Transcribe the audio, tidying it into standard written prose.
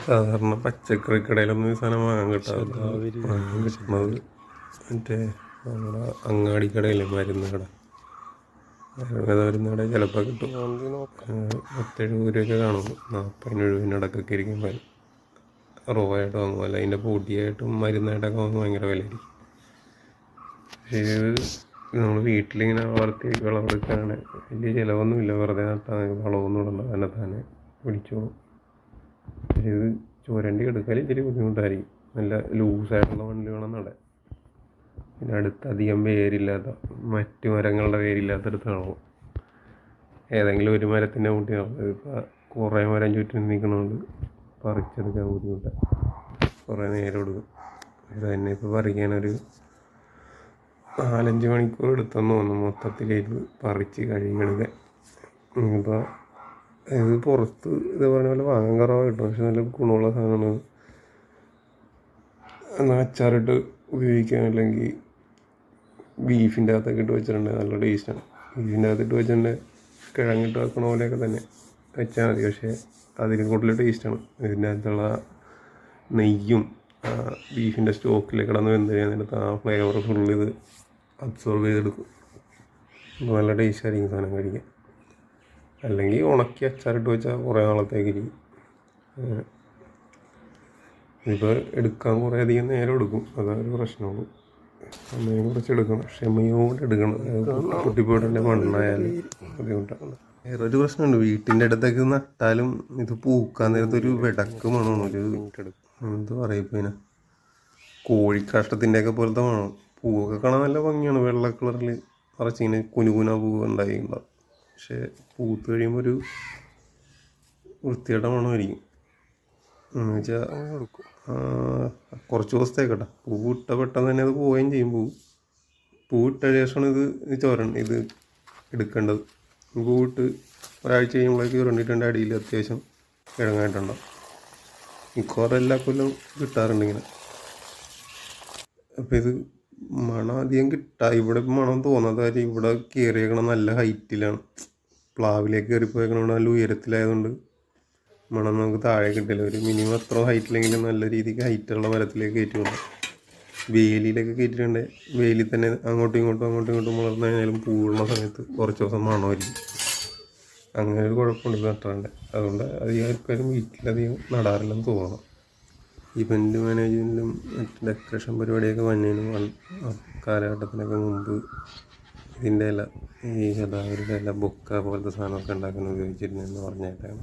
സാധാരണ പച്ചക്കറി കടയിലൊന്നും ഈ സാധനം വാങ്ങാൻ കിട്ടാറില്ല. വാങ്ങാൻ കിട്ടുന്നത് മറ്റേ നമ്മുടെ അങ്ങാടി കടയില്ലേ, മരുന്ന് കട. മരുന്ന് കട ചിലപ്പോൾ കിട്ടും. 70-70 രൂപയൊക്കെ കാണും. 40-70 ഇടക്കൊക്കെ ഇരിക്കും പാൽ. റോ ആയിട്ട് വാങ്ങും, അല്ല അതിൻ്റെ പൊടിയായിട്ടും മരുന്നായിട്ടൊക്കെ വാങ്ങും ഭയങ്കര വിലയായിരിക്കും. പക്ഷേ ഇത് നമ്മൾ വീട്ടിലിങ്ങനെ വളർത്തി വിളവെടുക്കുകയാണ്. വലിയ ചിലവൊന്നുമില്ല, വെറുതെ നട്ടാൽ വളമൊന്നും ഇടണ്ട, തന്നെ തന്നെ പിടിച്ചോളും. പക്ഷേ ഇത് ചുരണ്ടി എടുക്കാൻ ഇച്ചിരി ബുദ്ധിമുട്ടായിരിക്കും. നല്ല ലൂസായിട്ടുള്ള മണ്ണിൽ വേണം നടാൻ. പിന്നെ അടുത്ത് അധികം വേരില്ലാത്ത മറ്റു മരങ്ങളുടെ വേരില്ലാത്തടുത്ത് കാണും. ഏതെങ്കിലും ഒരു മരത്തിൻ്റെ മുട്ടിയാണ്. ഇതിപ്പോൾ കുറേ മരം ചുറ്റും നിൽക്കണോണ്ട് പറിച്ചെടുക്കാൻ ബുദ്ധിമുട്ടാണ്, കുറേ നേരം എടുക്കും. ഇത് തന്നെ ഇപ്പോൾ പറിക്കാനൊരു 4-5 മണിക്കൂർ എടുത്തെന്ന് തോന്നുന്നു മൊത്തത്തിൽ ഇത് പറിച്ച് കഴുകിയെടുക്കാൻ. ഇപ്പോൾ ഇത് പുറത്ത് ഇത് പറഞ്ഞ പോലെ വാങ്ങാൻ കുറവാണ് കിട്ടും, പക്ഷെ നല്ല ഗുണമുള്ള സാധനമാണ്. എന്നാൽ അച്ചാറിട്ട് ഉപയോഗിക്കാൻ, അല്ലെങ്കിൽ ബീഫിൻ്റെ അകത്തൊക്കെ ഇട്ട് വെച്ചിട്ടുണ്ടെങ്കിൽ നല്ല ടേസ്റ്റാണ്. ബീഫിൻ്റെ അകത്തിട്ട് വെച്ചിട്ടുണ്ടെങ്കിൽ കിഴങ്ങിട്ട് വെക്കണ പോലെയൊക്കെ തന്നെ വെച്ചാൽ മതി, പക്ഷേ അതിലും കൂടുതൽ ടേസ്റ്റാണ്. ഇതിൻ്റെ അകത്തുള്ള നെയ്യും ബീഫിൻ്റെ സ്റ്റോക്കിൽ കിടന്ന് വെന്ത് കഴിഞ്ഞിട്ട് ആ ഫ്ലേവർ ഫുള്ള് ഇത് അബ്സോർവ് ചെയ്തെടുക്കും. നല്ല ടേസ്റ്റായിരിക്കും സാധനം കഴിക്കാൻ. അല്ലെങ്കിൽ ഉണക്കി അച്ചാറിട്ട് വെച്ചാൽ കുറേ നാളത്തേക്ക് ഇരിക്കും. ഇതിപ്പോൾ എടുക്കാൻ കുറേ അധികം നേരം എടുക്കും, അതൊരു പ്രശ്നമാണ്. സമയം കുറച്ച് എടുക്കണം, ക്ഷമയോടെ എടുക്കണം. പൊട്ടിപ്പോയിട്ടല്ലേ മണ്ണായാലും ബുദ്ധിമുട്ടാണ്. വേറൊരു പ്രശ്നമുണ്ട്, വീട്ടിൻ്റെ അടുത്തേക്ക് നട്ടാലും ഇത് പൂക്കാൻ നേരത്തൊരു വെടക്ക് മണമാണ്. ഒരു എന്ത് പറയും ഇപ്പോൾ ഇതിനെ, കോഴിക്കാഷ്ടത്തിൻ്റെയൊക്കെ പോലത്തെ മണം. പൂവൊക്കെ കാണാൻ നല്ല ഭംഗിയാണ്, വെള്ള കളറിൽ നിറച്ചിങ്ങനെ കുനുകുന പൂവ് ഉണ്ടായിട്ടുണ്ടാവും. പക്ഷേ പൂത്ത് കഴിയുമ്പോൾ ഒരു വൃത്തിയുടെ മണമായിരിക്കും. എന്ന് വെച്ചാൽ കുറച്ച് ദിവസത്തേക്കട്ടെ, പൂവിട്ട പെട്ടെന്ന് തന്നെ അത് പോവുകയും ചെയ്യും. പൂവിട്ട ശേഷമാണ് ഇത് എടുക്കേണ്ടത്. പൂവിട്ട് ഒരാഴ്ച കഴിയുമ്പോഴേക്ക് ചുരണ്ടിട്ടുണ്ട് അടിയിൽ അത്യാവശ്യം കിഴങ്ങായിട്ടുണ്ടാവും. മിക്കവാറും എല്ലാ കൊല്ലം കിട്ടാറുണ്ട് ഇങ്ങനെ. അപ്പോൾ ഇത് മണം അധികം ഇവിടെ മണം തോന്നാത്ത കാര്യം, ഇവിടെ കയറിയേക്കണം നല്ല ഹൈറ്റിലാണ്. പ്ലാവിലേക്ക് കയറിപ്പോയേക്കണോണ്ട് നല്ല ഉയരത്തിലായതുകൊണ്ട് മണം നമുക്ക് താഴെ കിട്ടില്ല. ഒരു മിനിമം എത്ര ഹൈറ്റിലെങ്കിലും നല്ല രീതിക്ക് ഹൈറ്റുള്ള മരത്തിലേക്ക് കയറ്റിക്കൊണ്ട് വേലിയിലൊക്കെ കയറ്റിട്ടുണ്ട്. വേലിയിൽ തന്നെ അങ്ങോട്ടും ഇങ്ങോട്ടും വളർന്നു കഴിഞ്ഞാലും പൂവുള്ള സമയത്ത് കുറച്ച് ദിവസം മണമായിരിക്കും. അങ്ങനെ ഒരു കുഴപ്പമുണ്ട് ഇത് നട്ടാണ്ട്. അതുകൊണ്ട് അധികം ആൾക്കാരും വീട്ടിലധികം നടാറില്ലെന്ന് തോന്നണം. ഇവൻറ്റ് മാനേജ്മെൻറ്റിലും മറ്റ് ഡെക്കറേഷൻ പരിപാടിയൊക്കെ വന്നതിനും കാലഘട്ടത്തിനൊക്കെ മുമ്പ് ഇതിൻ്റെ ഇല, ഈ ശതാവരിയുടെ ഇല, ബൊക്ക പോലത്തെ സാധനമൊക്കെ ഉണ്ടാക്കാൻ ഉപയോഗിച്ചിരുന്നെന്ന് പറഞ്ഞിട്ടാണ്.